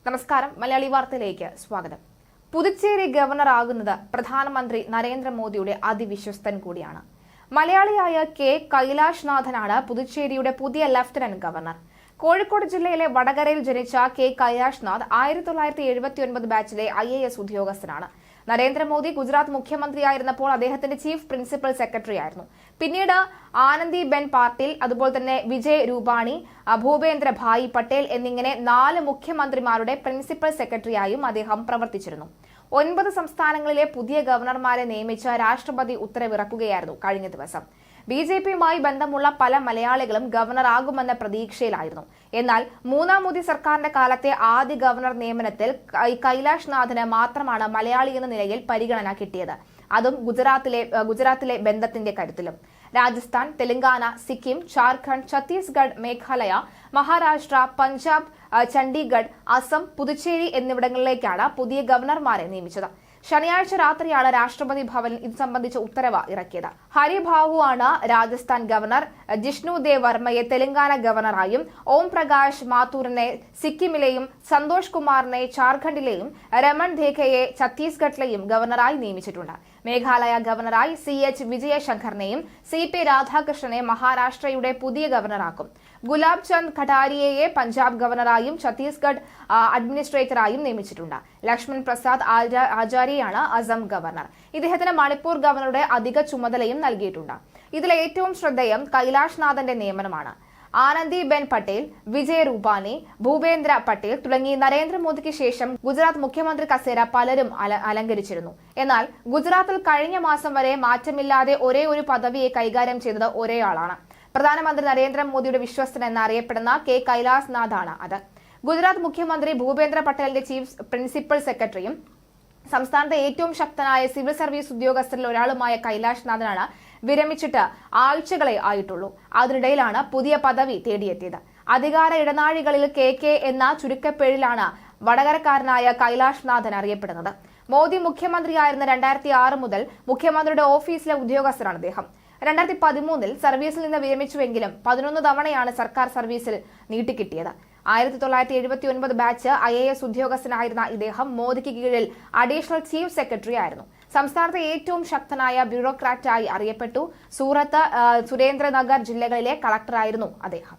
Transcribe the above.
നമസ്കാരം. മലയാളി വാർത്തയിലേക്ക് സ്വാഗതം. പുതുച്ചേരി ഗവർണർ ആകുന്നത് പ്രധാനമന്ത്രി നരേന്ദ്രമോദിയുടെ അതിവിശ്വസ്തൻ കൂടിയാണ്. മലയാളിയായ കെ കൈലാഷ് നാഥനാണ് പുതുച്ചേരിയുടെ പുതിയ ലഫ്റ്റനന്റ് ഗവർണർ. കോഴിക്കോട് ജില്ലയിലെ വടകരയിൽ ജനിച്ച കെ കൈലാഷ് നാഥ് 1979 ബാച്ചിലെ IAS ഉദ്യോഗസ്ഥനാണ്. നരേന്ദ്രമോദി ഗുജറാത്ത് മുഖ്യമന്ത്രിയായിരുന്നപ്പോൾ അദ്ദേഹത്തിന്റെ ചീഫ് പ്രിൻസിപ്പൽ സെക്രട്ടറി ആയിരുന്നു. പിന്നീട് ആനന്ദിബെൻ പാട്ടീൽ, അതുപോലെ തന്നെ വിജയ് രൂപാണി, ഭൂപേന്ദ്ര ഭായ് പട്ടേൽ എന്നിങ്ങനെ 4 മുഖ്യമന്ത്രിമാരുടെ പ്രിൻസിപ്പൽ സെക്രട്ടറിയായും അദ്ദേഹം പ്രവർത്തിച്ചിരുന്നു. 9 സംസ്ഥാനങ്ങളിലെ പുതിയ ഗവർണർമാരെ നിയമിച്ച രാഷ്ട്രപതി ഉത്തരവിറക്കുകയായിരുന്നു കഴിഞ്ഞ ദിവസം. BJPയുമായി ബന്ധമുള്ള പല മലയാളികളും ഗവർണർ ആകുമെന്ന പ്രതീക്ഷയിലായിരുന്നു. എന്നാൽ 3ാം മോദി സർക്കാരിന്റെ കാലത്തെ ആദ്യ ഗവർണർ നിയമനത്തിൽ കൈലാഷ് നാഥിന് മാത്രമാണ് മലയാളി എന്ന നിലയിൽ പരിഗണന കിട്ടിയത്. അതും ഗുജറാത്തിലെ ബന്ധത്തിന്റെ കരുത്തിലും. രാജസ്ഥാൻ, തെലങ്കാന, സിക്കിം, ജാർഖണ്ഡ്, ഛത്തീസ്ഗഡ്, മേഘാലയ, മഹാരാഷ്ട്ര, പഞ്ചാബ്, ചണ്ഡീഗഡ്, അസം, പുതുച്ചേരി എന്നിവിടങ്ങളിലേക്കാണ് പുതിയ ഗവർണർമാരെ നിയമിച്ചത്. ശനിയാഴ്ച രാത്രിയാണ് രാഷ്ട്രപതി ഭവൻ ഇത് സംബന്ധിച്ച ഉത്തരവ് ഇറക്കിയത്. ഹരിഭാവു ആണ് രാജസ്ഥാൻ ഗവർണർ, ജിഷ്ണു ദേവ് വർമ്മയെ തെലങ്കാന ഗവർണറായും, ഓം പ്രകാശ് മാത്തൂറിനെ സിക്കിമിലെയും, സന്തോഷ് കുമാറിനെ ജാർഖണ്ഡിലെയും, രമൺ ധേഖയെ ഛത്തീസ്ഗഡിലെയും ഗവർണറായി നിയമിച്ചിട്ടുണ്ട്. മേഘാലയ ഗവർണറായി CH വിജയശങ്കറിനെയും CP രാധാകൃഷ്ണനെ മഹാരാഷ്ട്രയുടെ പുതിയ ഗവർണറാക്കും. ഗുലാബ് ചന്ദ് ഖട്ടാരിയയെ പഞ്ചാബ് ഗവർണറായും ഛത്തീസ്ഗഡ് അഡ്മിനിസ്ട്രേറ്ററായും നിയമിച്ചിട്ടുണ്ട്. ലക്ഷ്മൺ പ്രസാദ് ആചാര്യയാണ് അസം ഗവർണർ. ഇദ്ദേഹത്തിന് മണിപ്പൂർ ഗവർണറുടെ അധിക ചുമതലയും നൽകിയിട്ടുണ്ട്. ഇതിൽ ഏറ്റവും ശ്രദ്ധേയം കൈലാഷ് നാഥന്റെ നിയമനമാണ്. ആനന്ദിബെൻ പട്ടേൽ, വിജയ് രൂപാനി, ഭൂപേന്ദ്ര പട്ടേൽ തുടങ്ങി നരേന്ദ്രമോദിക്ക് ശേഷം ഗുജറാത്ത് മുഖ്യമന്ത്രി കസേര പലരും അലങ്കരിച്ചിരുന്നു. എന്നാൽ ഗുജറാത്തിൽ കഴിഞ്ഞ മാസം വരെ മാറ്റമില്ലാതെ ഒരേ ഒരു പദവിയെ കൈകാര്യം ചെയ്തത് ഒരേയാളാണ്. പ്രധാനമന്ത്രി നരേന്ദ്രമോദിയുടെ വിശ്വസ്തൻ എന്നറിയപ്പെടുന്ന കെ കൈലാഷ് നാഥാണ് അത്. ഗുജറാത്ത് മുഖ്യമന്ത്രി ഭൂപേന്ദ്ര പട്ടേലിന്റെ ചീഫ് പ്രിൻസിപ്പൽ സെക്രട്ടറിയും സംസ്ഥാനത്തെ ഏറ്റവും ശക്തനായ സിവിൽ സർവീസ് ഉദ്യോഗസ്ഥരിൽ ഒരാളുമായ കൈലാഷ് നാഥനാണ് വിരമിച്ചിട്ട് ആഴ്ചകളെ ആയിട്ടുള്ളൂ. അതിനിടയിലാണ് പുതിയ പദവി തേടിയെത്തിയത്. അധികാര ഇടനാഴികളിൽ KK എന്ന ചുരുക്കപ്പേരിലാണ് വടകരക്കാരനായ കൈലാഷ് നാഥൻ അറിയപ്പെടുന്നത്. മോദി മുഖ്യമന്ത്രിയായിരുന്ന 2006 മുതൽ മുഖ്യമന്ത്രിയുടെ ഓഫീസിലെ ഉദ്യോഗസ്ഥനാണ് അദ്ദേഹം. 2013 സർവീസിൽ നിന്ന് വിരമിച്ചുവെങ്കിലും 11 തവണയാണ് സർക്കാർ സർവീസിൽ നീട്ടിക്കിട്ടിയത്. 1979 ബാച്ച് IAS ഉദ്യോഗസ്ഥനായിരുന്ന ഇദ്ദേഹം മോദിക്ക് കീഴിൽ അഡീഷണൽ ചീഫ് സെക്രട്ടറി ആയിരുന്നു. സംസ്ഥാനത്തെ ഏറ്റവും ശക്തനായ ബ്യൂറോക്രാറ്റായി അറിയപ്പെട്ടു. സൂറത്ത്, സുരേന്ദ്രനഗർ ജില്ലകളിലെ കളക്ടറായിരുന്നു അദ്ദേഹം.